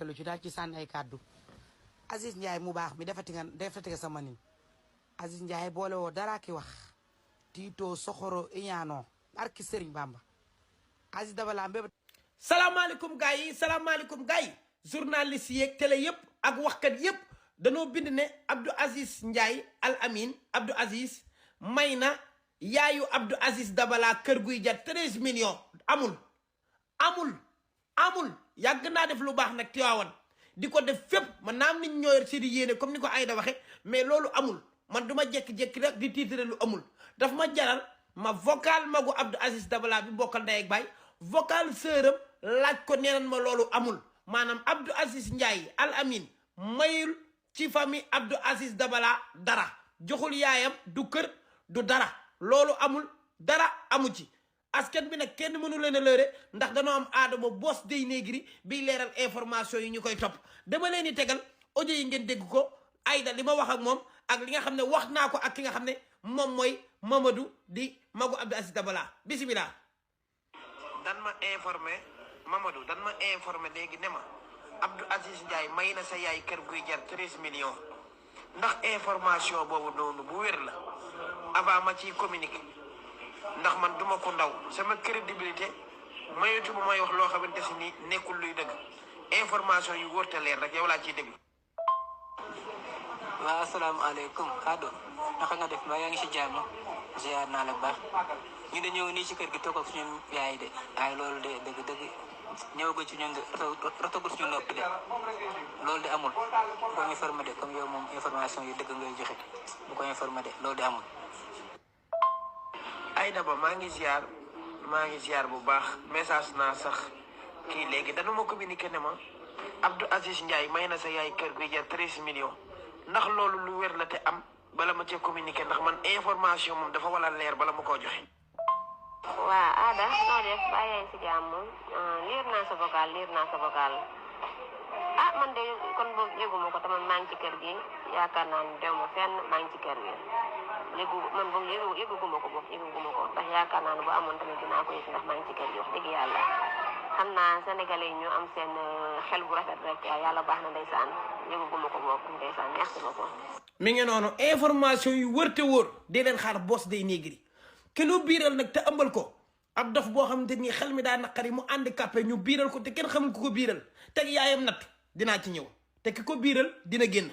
barkelu ci daal ci sànni ay kàddu Aziz Ndiaye mu baax mi defati nga sama nin Aziz Ndiaye boole woo dara ki wax tiitoo soxoro iñaanoo barki Sëriñ Bamba Aziz Dabala mbéba salaamaaleykum gars yi salaamaaleykum gars yi journaliste yeeg télé yëpp ak waxkat yëpp danoo bind ne Abdou Aziz Ndiaye Al Amine Abdou Aziz may na yaayu Abdou Aziz Dabala kër guy jar 13 millions amul yàgg naa def lu baax nag Tiwaawan di ko def fépp man naam nit ñoo yor si di yéene comme ni ko Aïda waxe mais loolu amul man du ma jékki-jékki rek di tiitare lu amul daf ma jaral ma vocal magu Abdou Aziz Dabala bi bokkal ndey ak baay vocal sëram laaj ko neenan ma loolu amul maanaam Abdou Aziz Ndiaye Al Amine mayul ci famille Abdou Aziz Dabala dara joxul yaayam du kër du dara loolu amul dara amu ci askan bi nag kenn mënu leen a lëre ndax danoo am aadama boss day négri biy leeral information yi ñu koy topp dama leen di tegal audio yi ngeen dégg ko Aïda li ma wax ak moom ak li nga xam ne wax naa ko ak ki nga xam ne moom mooy Mamadou di magu Abdou Aziz Dabala bisimilah. dan ma informé Mamadou dan ma informé léegi ne ma Abdou Aziz Ndiaye may na sa yaay kër guy jar 13 millions ndax information boobu noonu bu wér la avant ma ciy communiqué ndax man duma ko ndaw sama crédibilité mayutu ma may wax loo xamante si ni nekkul luy dëgg information yu wóorte leer rek yow laa ciy déglu. waaw asalaamaaleykum Ado naka nga def mbaa yaa ngi si jàmm ziar naa la baax ñu de ñëw nii ci kër gi toog ak suñu yaay de ay loolu de dëgg ñëwaguñ ci ñun de rotagul suñu noppi de loolu de amul bu ko informé de comme yow moom information yu dëgg ngay joxe bu ko informé de loolu de amul. Aïda ba maa ngi ziar bu baax message naa sax kii léegi dana ma communiqué ne ma Abdou Aziz Ndiaye may na sa yaay kër guy jar 13 millions ndax loolu lu wér la te am bala ma cee communiqué ndax man information moom dafa wala leer bala ma koo joxe. waa Ada noo def bàyyi yaa ngi si jàmm liir naa sa vocal ah man de kon boobu yëguma ko te man maa ngi ci kër gi yaakaar naa ne dew ma fenn maa ngi ci kër gi man boobu yëguguma ko ndax yaakaar naa ne bu amoon tamit dinaa ko yëg ndax maa ngi ci kër gi wax dëgg yàlla xam naa sénégalais yi ñu am seen xel bu rafet rek yàlla baax na ndeysaan yëguguma ko boobu ndeysaan merci beaucoup. mi ngi noonu information yu wër te wóor di leen xaar boss day négri kenn biiral nag te ëmbal ko ab dof boo xamante ni xel mi daa naqari mu handicapé ñu biiral ko te kenn xamul ku ko biiral teg yaayam natt dinaa ci ñëw te ki ko biiral dina génn.